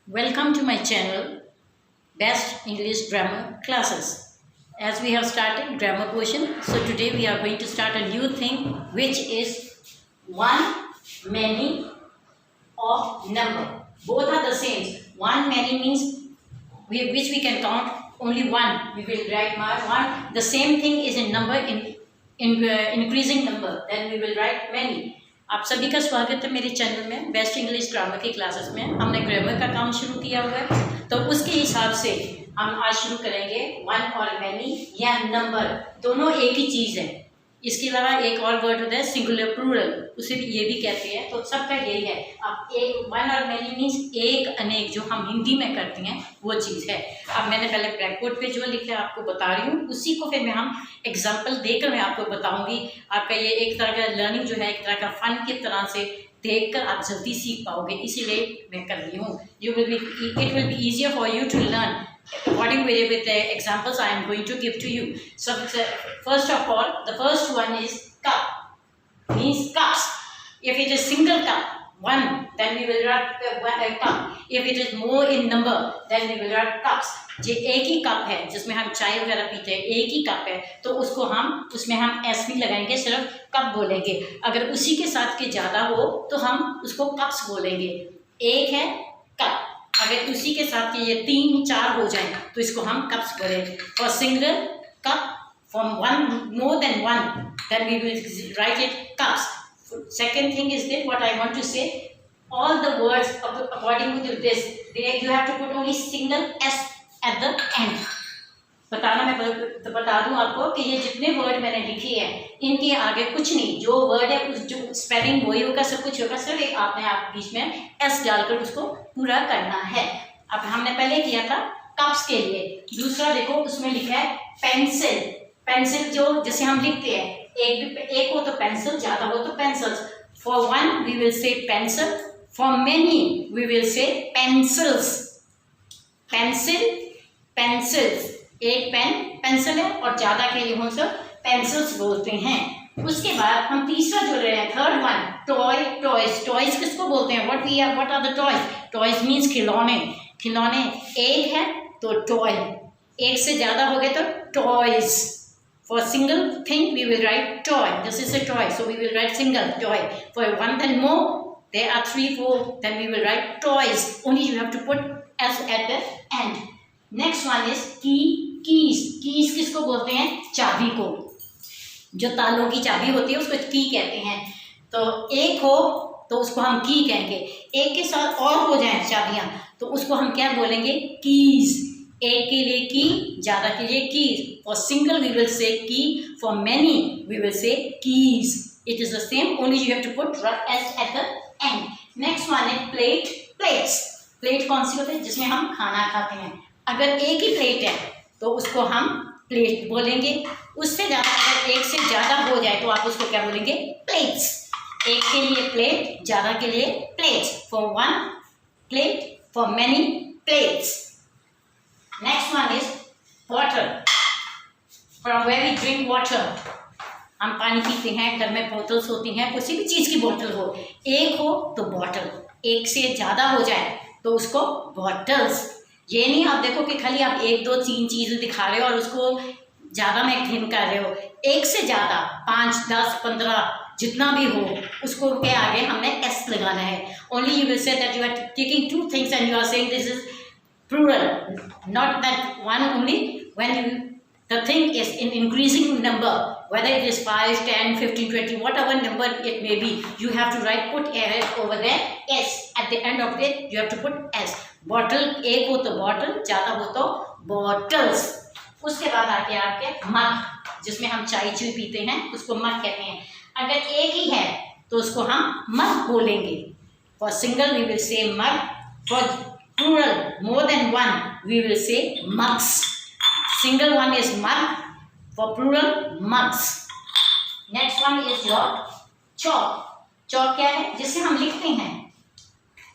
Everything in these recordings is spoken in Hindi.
Welcome to my channel, Best English Grammar Classes. As we have started grammar portion, so today we are going to start a new thing, which is one, many, or number. Both are the same. One, many means which we can count only one. We will write one. The same thing is in number, in increasing number. Then we will write many. आप सभी का स्वागत है मेरे चैनल में बेस्ट इंग्लिश ग्रामर की क्लासेस में। हमने ग्रामर का काम शुरू किया हुआ है, तो उसके हिसाब से हम आज शुरू करेंगे वन और मैनी या नंबर, दोनों एक ही चीज़ है। इसके अलावा एक और वर्ड होता है सिंगुलर प्लूरल, उसे ये भी कहते हैं। तो सबका यही है। अब एक वन और मैनी मीन्स एक अनेक, जो हम हिंदी में करते हैं वो चीज़ है। अब मैंने पहले ब्लैक बोर्ड पे जो लिखा है आपको बता रही हूँ, उसी को फिर मैं हम एग्जाम्पल देकर मैं आपको बताऊँगी। आपका ये एक तरह का लर्निंग जो है, एक तरह का फन की तरह से देखकर आप जल्दी सीख पाओगे, इसीलिए मैं कर रही हूँ। It will be easier for you to learn according with the examples I am going to give to you. So first of all, the first one is cup, means cups. If it is single cup, one, then we will write one cup. If it is more in number, then we will write cups. जो एक ही कप है जिसमें हम चाय वगैरह पीते हैं, एक ही कप है, तो उसको हम उसमें हम एस नहीं लगाएंगे, सिर्फ कप बोलेंगे। अगर उसी के साथ के ज़्यादा हो तो हम उसको कप्स बोलेंगे। एक है कप, अगर उसी के साथ के ये तीन चार हो जाए तो इसको हम कप्स बोलेंगे। For single cup, for one more than one, then we will write it cups. Second thing is this, what I want to say, all the words according to this, you have to put only single s at the end. बताना मैं बता दूं आपको कि ये जितने वर्ड मैंने लिखे हैं इनके आगे कुछ नहीं, जो वर्ड है उस जो स्पेलिंग वही होगा, सब कुछ होगा, सिर्फ एक आपने आप बीच में एस डालकर उसको पूरा करना है। अब हमने पहले किया था कप्स के लिए। दूसरा देखो, उसमें लिखा है पेंसिल। पेंसिल जो जैसे हम लिखते हैं, एक हो तो पेंसिल, ज़्यादा हो तो pencils. For one we will say pencil, for many we will say pencils. Pencil, pencils, एक पेन पेंसिल है और ज़्यादा के लिए हम सब पेंसिल्स बोलते हैं। उसके बाद हम तीसरा जो ले रहे हैं, third one, toy, toys. Toys किसको बोलते हैं? What are the toys? Toys means खिलौने। खिलौने एक है तो टॉय, एक से ज़्यादा हो गए तो toys. For single thing we will write toy, this is a toy, so we will write single toy. For one then more, there are 3, 4, then we will write toys, only you have to put S at the end. Next one is key, keys. Keys किसको बोलते हैं? चाबी को। जो तालों की चाबी होती है उसको की कहते हैं। तो एक हो तो उसको हम की कहेंगे, एक के साथ और हो जाए चाबियां तो उसको हम क्या बोलेंगे? कीज। एक के लिए की, ज़्यादा के लिए keys. For single we will say key, for many we will say keys. It is the same, only you have to put S at the end. Next one है प्लेट, प्लेट्स। प्लेट कौन सी होती है? जिसमें हम खाना खाते हैं। अगर एक ही प्लेट है तो उसको हम प्लेट बोलेंगे। उससे ज़्यादा, अगर एक से ज़्यादा हो जाए तो आप उसको क्या बोलेंगे? प्लेट्स। एक के लिए प्लेट, ज़्यादा के लिए plates. For one plate, for many plates. Next one is water, from where we drink water. हम पानी पीते हैं, घर में बोतल्स होती हैं, किसी भी चीज़ की बोतल हो। एक हो तो बॉटल, एक से ज़्यादा हो जाए तो उसको बॉटल्स। ये नहीं आप देखो कि खाली आप 1, 2, 3 चीज़ें दिखा रहे हो और उसको ज़्यादा में थिंक कर रहे हो। एक से ज़्यादा 5, 10, 15 जितना भी हो उसको के आगे हमने एस लगाना है। Only you will say that you are taking 2 things and you are saying this is plural, not that one only. When you the thing is in increasing number, whether it is 5, 10, 15, 20, whatever number it may be, you have to write, put over there s at the end of it, you have to put s. bottle, एक हो तो bottle, ज़्यादा हो तो bottles. उसके बाद आते हैं आपके मग, जिसमें हम चाय चूई पीते हैं, उसको मग कहते हैं। अगर एक ही है तो उसको हम मग बोलेंगे। For single we will say mug, for plural more than one we will say mugs. Single one is mug, for plural mugs. Next one is your chalk. chalk क्या है? जिससे हम लिखते हैं,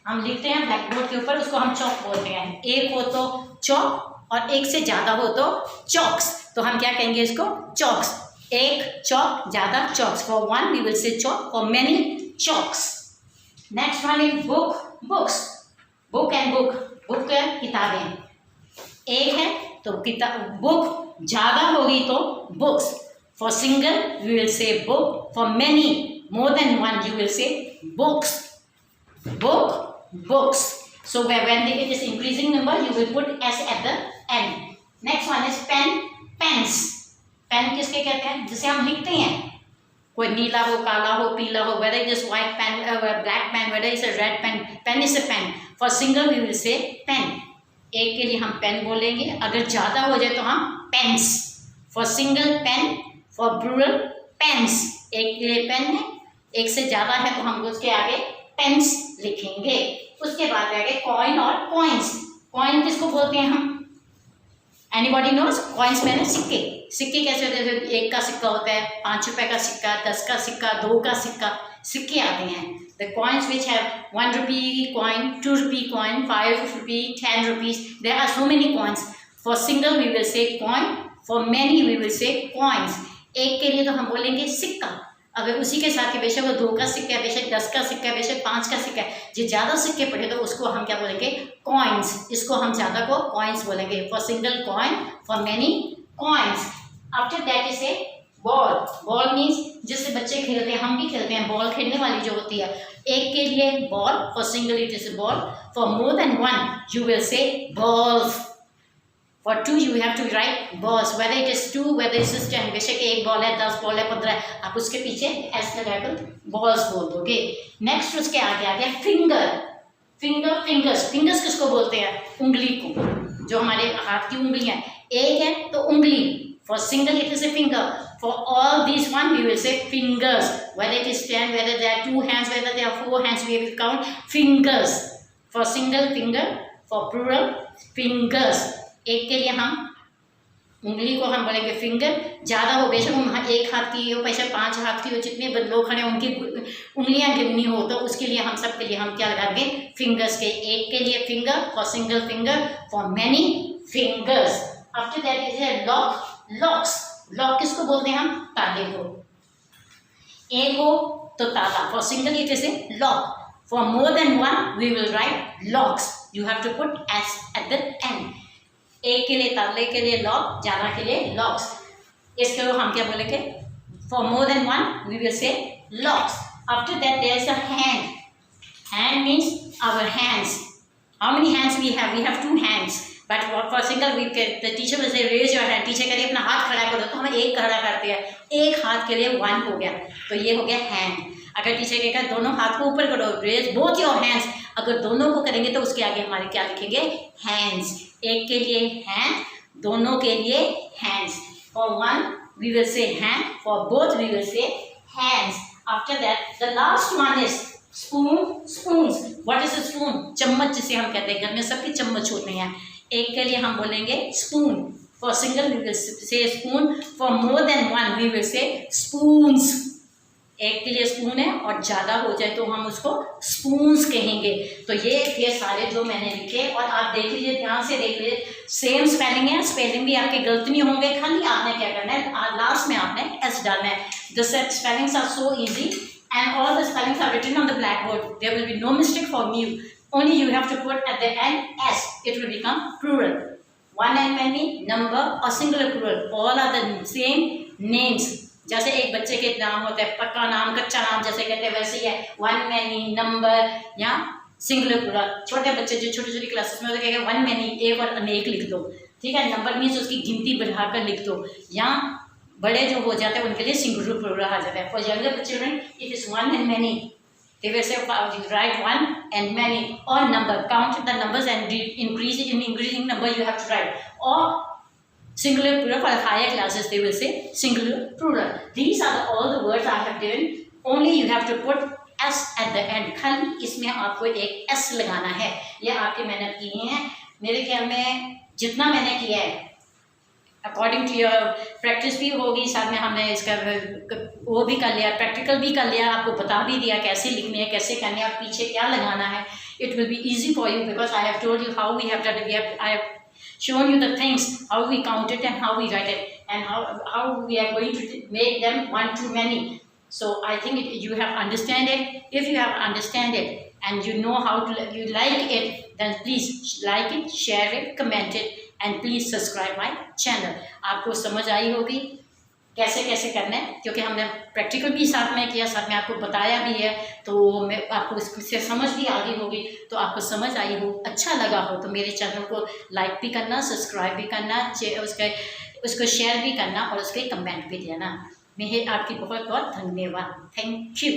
हम लिखते हैं ब्लैक बोर्ड के ऊपर, उसको हम चौक बोलते हैं। एक हो तो चौक और एक से ज़्यादा हो तो चॉक्स, तो हम क्या कहेंगे इसको? चॉक्स। एक चौक, ज़्यादा chalks. For one we will say chalk, for many chalks. Next one is book, books. Book and book, book किताबें एक है तो किताब बुक, ज़्यादा होगी तो books. For single we will say book, for many more than one you will say books. Book, books. So when it is increasing number, you will put s at the end. Next one is pen, pens. Pen किसके कहते हैं? जिसे हम लिखते हैं. कोई नीला हो, काला हो, पीला हो. Whether it is white pen, black pen, whether it's a red pen, pen is a pen. For single we will say pen. एक के लिए हम पेन बोलेंगे. अगर ज़्यादा हो जाए तो हम pens. For single pen, for plural pens. एक के लिए पेन है, एक से ज़्यादा है तो हम उसके आगे पेन्स लिखेंगे. उसके बाद आगे कॉइन और कॉइन्स. कॉइन किसको बोलते हैं हम? Anybody knows? कॉइन्स मैंने सिक्के. सिक्के कैसे होते हैं? एक का सिक्का होता है, 5 रुपए का सिक्का, 10 का सिक्का, 2 का सिक्का, सिक्के आते हैं. The coins which have 1 rupee coin, 2 rupee coin, 5 rupee, 10 rupees. There are so many coins. For single we will say coin, for many we will say coins. एक के लिए तो हम बोलेंगे सिक्का. अगर उसी के साथ बेशक वो 2 का सिक्का है, बेशक 10 का सिक्का है, बेशक 5 का सिक्का है, जो ज़्यादा सिक्के पड़े तो उसको हम क्या बोलेंगे? कॉइन्स. इसको हम ज़्यादा को कॉइन्स बोलेंगे. For single coin, for many coins. After that is a ball. Ball means जिससे बच्चे खेलते हैं, हम भी खेलते हैं. बॉल खेलने वाली जो होती है. एक के लिए ball, for single it is A ball. For more than one you will से balls. For 2 you have to write balls, whether it is 2, whether it is 10. बेशक एक बॉल है, 10 बॉल है, 15 है, आप उसके पीछे एस लगाकर बॉल्स बोल दोगे. नेक्स्ट उसके आगे आ गया फिंगर. Finger, fingers. फिंगर्स किसको बोलते हैं? उंगली को, जो हमारे हाथ की उंगलियां. एक है तो उंगली. For single it is a finger. For all this one we will say fingers. whether it is 10, whether there are 2 hands, whether there are 4 hands, we will count fingers. For single finger, for plural fingers. एक के लिए हम उंगली को हम बोलेंगे फिंगर. ज़्यादा हो, बेशक हम एक हाथ की हो, बेशक 5 हाथ की हो, जितने लोग खड़े उनकी उंगलियां गिननी हो तो उसके लिए हम सब के लिए हम क्या लगाएंगे? फिंगर्स के. एक के लिए finger, for single finger, for many fingers. After that is a lock. Locks. Lock किसको बोलते हैं हम? ताले को. एक हो तो ताला. For single it is a lock. For more than one we will write locks. You have to put S at the end. एक के लिए ताले के लिए लॉक, ज़्यादा के लिए लॉक्स. इसके हम क्या बोलेंगे? For more than one we will say locks. After that there is a hand. Hand means our hands. How many hands we have? We have 2 hands. But for single we the teacher will say raise your hand. Teacher कह अपना हाथ खड़ा करो तो हम एक खड़ा करते हैं. एक हाथ के लिए 1 हो गया, तो ये हो गया हैंड. अगर टीचर कहेगा दोनों हाथ को ऊपर करो, रेज बोथ योर हैंड्स, अगर दोनों को करेंगे तो उसके आगे हमारे क्या लिखेंगे? हैंड्स. एक के लिए हैंड, दोनों के लिए hands. For one we will say hand, for both we will say hands. After that the last one is spoon. Spoons. What is a spoon? चम्मच जिसे हम कहते हैं. घर में सबके चम्मच होते हैं. एक के लिए हम बोलेंगे spoon. For single we will say spoon. For more than one we will say spoons. एक के लिए स्पून है और ज़्यादा हो जाए तो हम उसको स्पून्स कहेंगे. तो ये थे सारे जो मैंने लिखे, और आप देख लीजिए, ध्यान से देख लीजिए. सेम स्पेलिंग है. स्पेलिंग भी आपके गलत नहीं होंगे. खाली आपने क्या करना है? लास्ट में आपने एस डालना है. The spellings are so easy and all the spellings are written on the blackboard. There will be no mistake for you. Only you have to put at the end s. It will become plural. One and many, number or singular plural. All are the same names. जैसे एक बच्चे के नाम होते हैं, पक्का नाम, कच्चा नाम जैसे कहते हैं, वैसे ही है. वन मैनी, नंबर या सिंगुलर प्लूरल. छोटे बच्चे जो छोटी छोटी क्लासेस में होते हैं, वन मैनी, एक और अनेक लिख दो. ठीक है. नंबर मीन्स उसकी गिनती बढ़ाकर लिख दो. या बड़े जो हो जाते हैं उनके लिए सिंगुलर प्लूरल आ जाता है. For younger children it is one and many. They will say write one and many, or number. Count the numbers and increase it. In increasing number you have to write. Or singular plural for higher classes they will say singular plural. These are all the words I have given. Only you have to put s at the end. खाली इसमें आपको एक s लगाना है. ये आपकी मेहनत की है. मेरे ख्याल में जितना मैंने किया है अकॉर्डिंग टू योर प्रैक्टिस भी होगी, साथ में हमने इसका वो भी कर लिया, प्रैक्टिकल भी कर लिया, आपको बता भी दिया कैसे लिखनी है, कैसे करनी है, पीछे क्या लगाना है. It will be easy for you because I have told you how we have done it. I have shown you the things, how we count it and how we write it, and how we are going to make them one too many. So I think you have understand it. If you have understand it and you know how to, you like it, then please like it, share it, comment it, and please subscribe my channel. आपको समझ आई होगी कैसे कैसे करना है, क्योंकि हमने प्रैक्टिकल भी साथ में किया, साथ में आपको बताया भी है, तो मैं आपको इससे समझ भी आ गई होगी। तो आपको समझ आई हो, अच्छा लगा हो, तो मेरे चैनल को लाइक भी करना, सब्सक्राइब भी करना, उसको शेयर भी करना और उसके कमेंट भी देना। मैं आपकी बहुत बहुत धन्यवाद। Thank you.